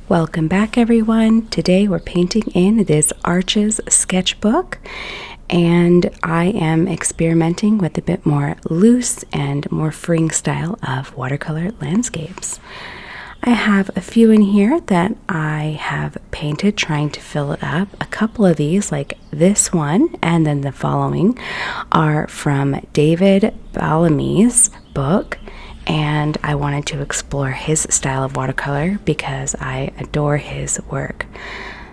Welcome back, everyone. Today we're painting in this Arches sketchbook, and I am experimenting with a bit more loose and more freeing style of watercolor landscapes. I have a few in here that I have painted trying to fill it up. A couple of these, like this one and then the following, are from David Bellamy's book, and I wanted to explore his style of watercolor because I adore his work.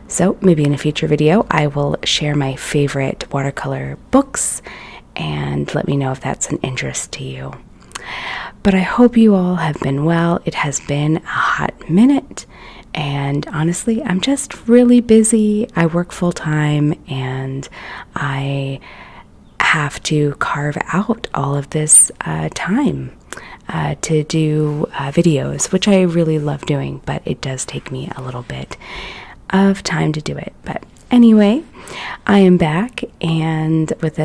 So maybe in a future video I will share my favorite watercolor books and let me know if that's an interest to you. But I hope you all have been well. It has been a hot minute, and honestly I'm just really busy. I work full-time and I have to carve out all of this time to do videos, which I really love doing, but it does take me a little bit of time to do it. But anyway, I am back and with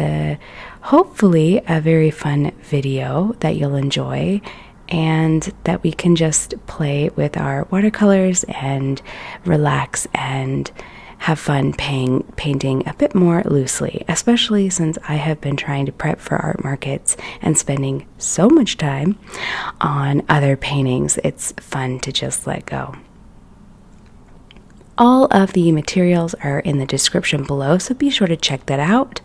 hopefully a very fun video that you'll enjoy and that we can just play with our watercolors and relax and have fun painting a bit more loosely, especially since I have been trying to prep for art markets and spending so much time on other paintings. It's fun to just let go. All of the materials are in the description below, so be sure to check that out.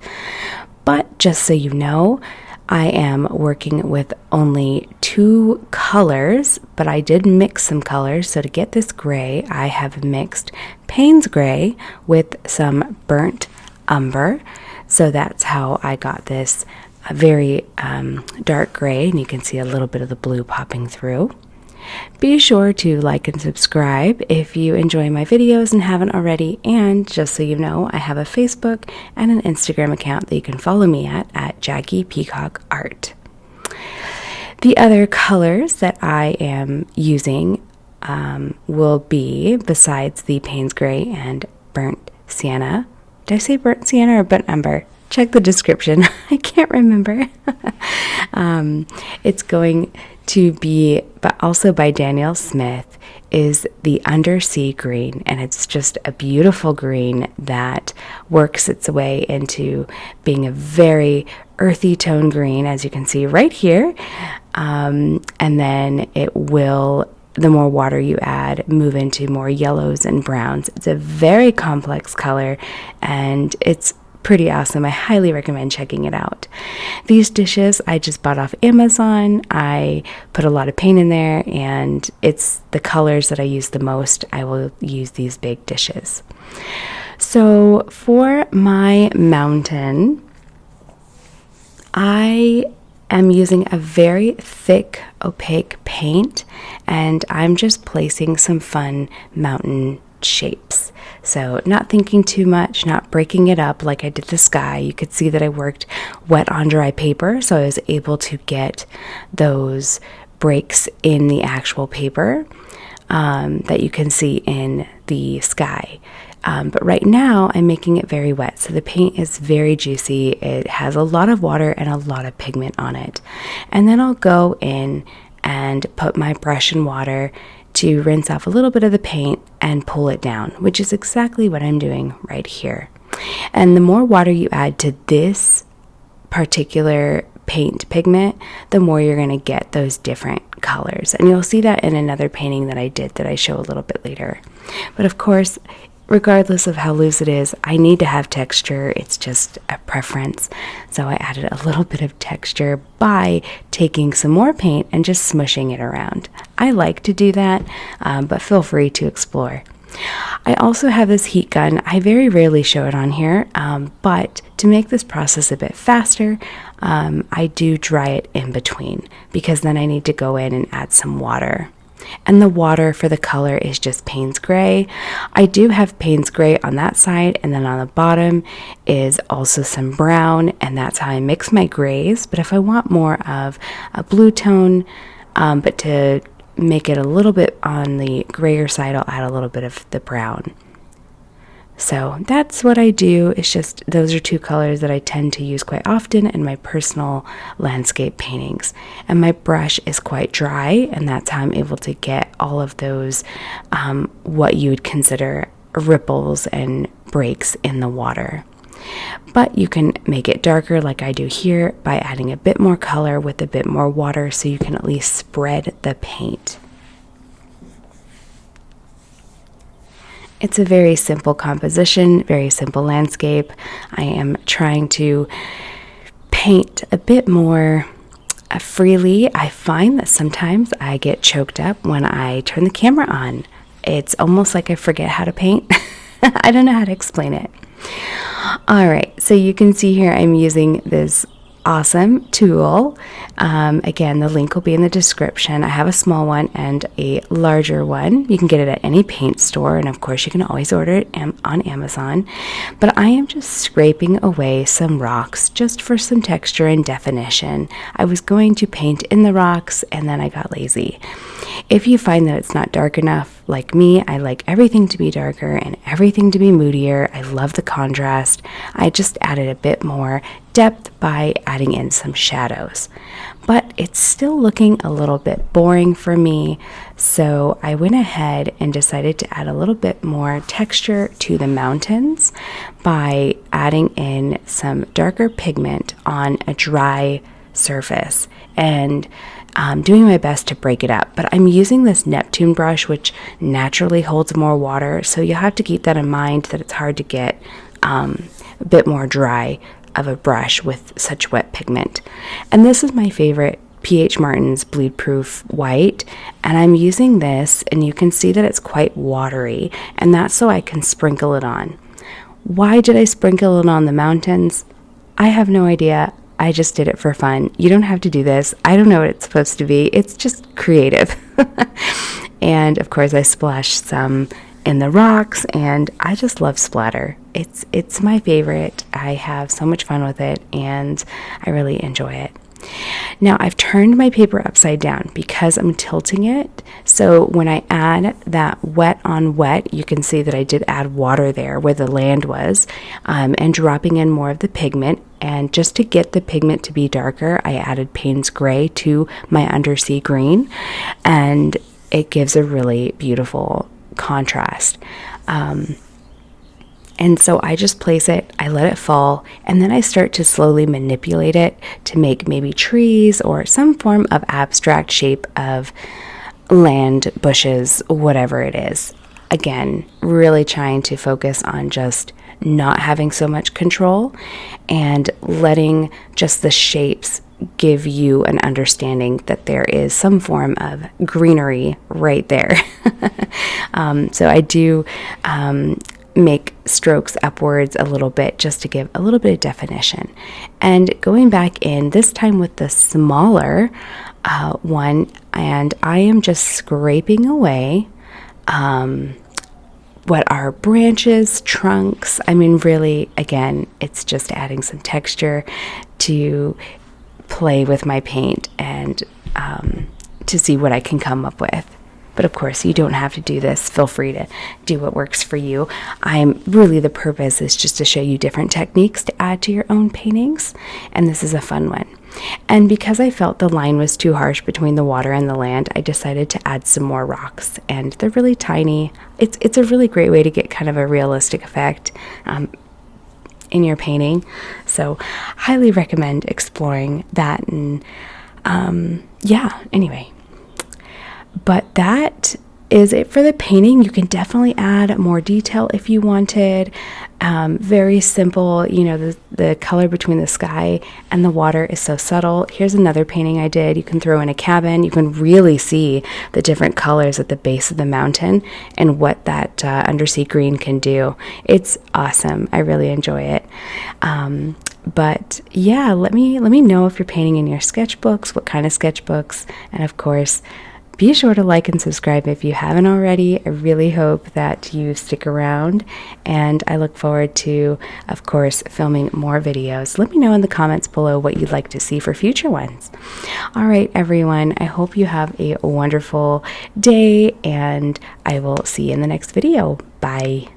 But just so you know, I am working with only 2 colors, but I did mix some colors. So to get this gray, I have mixed Payne's gray with some burnt umber. So that's how I got this very dark gray, and you can see a little bit of the blue popping through. Be sure to like and subscribe if you enjoy my videos and haven't already, and just so you know, I have a Facebook and an Instagram account that you can follow me at Jackie Peacock Art. The other colors that I am using will be, besides the Payne's Gray and Burnt Sienna. Did I say Burnt Sienna or Burnt Umber? Check the description. I can't remember. It's going to be, but also by Daniel Smith, is the Undersea Green, and it's just a beautiful green that works its way into being a very earthy tone green, as you can see right here, and then it will, the more water you add, move into more yellows and browns. It's a very complex color and it's pretty awesome. I highly recommend checking it out. These dishes I just bought off Amazon. I put a lot of paint in there, and it's the colors that I use the most. I will use these big dishes. So for my mountain, I am using a very thick opaque paint, and I'm just placing some fun mountain shapes. So not thinking too much, not breaking it up like I did the sky. You could see that I worked wet on dry paper, so I was able to get those breaks in the actual paper that you can see in the sky. But right now I'm making it very wet, so the paint is very juicy. It has a lot of water and a lot of pigment on it. And then I'll go in and put my brush in water to rinse off a little bit of the paint and pull it down, which is exactly what I'm doing right here. And the more water you add to this particular paint pigment, the more you're going to get those different colors. And you'll see that in another painting that I did that I show a little bit later. But of course, regardless of how loose it is, I need to have texture. It's just a preference. So I added a little bit of texture by taking some more paint and just smushing it around. I like to do that, but feel free to explore. I also have this heat gun. I very rarely show it on here, but to make this process a bit faster, I do dry it in between, because then I need to go in and add some water. And the water for the color is just Payne's Gray. I do have Payne's Gray on that side, and then on the bottom is also some brown, and that's how I mix my grays. But if I want more of a blue tone, but to make it a little bit on the grayer side, I'll add a little bit of the brown. So that's what I do. It's just those are two colors that I tend to use quite often in my personal landscape paintings. And my brush is quite dry, and that's how I'm able to get all of those what you would consider ripples and breaks in the water. But you can make it darker like I do here by adding a bit more color with a bit more water, so you can at least spread the paint. It's a very simple composition, very simple landscape. I am trying to paint a bit more freely. I find that sometimes I get choked up when I turn the camera on. It's almost like I forget how to paint. I don't know how to explain it. All right, so you can see here I'm using this awesome tool. Again, the link will be in the description. I have a small one and a larger one. You can get it at any paint store, and of course you can always order it on Amazon. But I am just scraping away some rocks just for some texture and definition. I was going to paint in the rocks, and then I got lazy. If you find that it's not dark enough, like me, I like everything to be darker and everything to be moodier. I love the contrast. I just added a bit more depth by adding in some shadows. But it's still looking a little bit boring for me, so I went ahead and decided to add a little bit more texture to the mountains by adding in some darker pigment on a dry surface and doing my best to break it up. But I'm using this Neptune brush, which naturally holds more water, so you have to keep that in mind, that it's hard to get a bit more dry of a brush with such wet pigment. And this is my favorite P.H. Martin's Bleed Proof White, and I'm using this, and you can see that it's quite watery, and that's so I can sprinkle it on. Why did I sprinkle it on the mountains? I have no idea. I just did it for fun. You don't have to do this. I don't know what it's supposed to be. It's just creative. And of course I splashed some in the rocks, and I just love splatter. It's my favorite. I have so much fun with it, and I really enjoy it. Now I've turned my paper upside down because I'm tilting it, so when I add that wet on wet, you can see that I did add water there where the land was, and dropping in more of the pigment. And just to get the pigment to be darker, I added Payne's Gray to my undersea green, and it gives a really beautiful contrast. And so I just place it, I let it fall, and then I start to slowly manipulate it to make maybe trees or some form of abstract shape of land, bushes, whatever it is. Again, really trying to focus on just not having so much control and letting just the shapes give you an understanding that there is some form of greenery right there. So I do make strokes upwards a little bit just to give a little bit of definition. And going back in, this time with the smaller one, and I am just scraping away what are branches, trunks. I mean, really, again, it's just adding some texture to play with my paint and to see what I can come up with. But of course, you don't have to do this. Feel free to do what works for you. The purpose is just to show you different techniques to add to your own paintings, and this is a fun one. And because I felt the line was too harsh between the water and the land, I decided to add some more rocks, and they're really tiny. It's a really great way to get kind of a realistic effect in your painting. So highly recommend exploring that. And anyway. But that is it for the painting. You can definitely add more detail if you wanted. Very simple, the color between the sky and the water is so subtle. Here's another painting I did. You can throw in a cabin. You can really see the different colors at the base of the mountain and what that undersea green can do. It's awesome. I really enjoy it. But yeah, let me know if you're painting in your sketchbooks, what kind of sketchbooks, and of course, be sure to like and subscribe if you haven't already. I really hope that you stick around, and I look forward to, of course, filming more videos. Let me know in the comments below what you'd like to see for future ones. All right, everyone, I hope you have a wonderful day, and I will see you in the next video. Bye.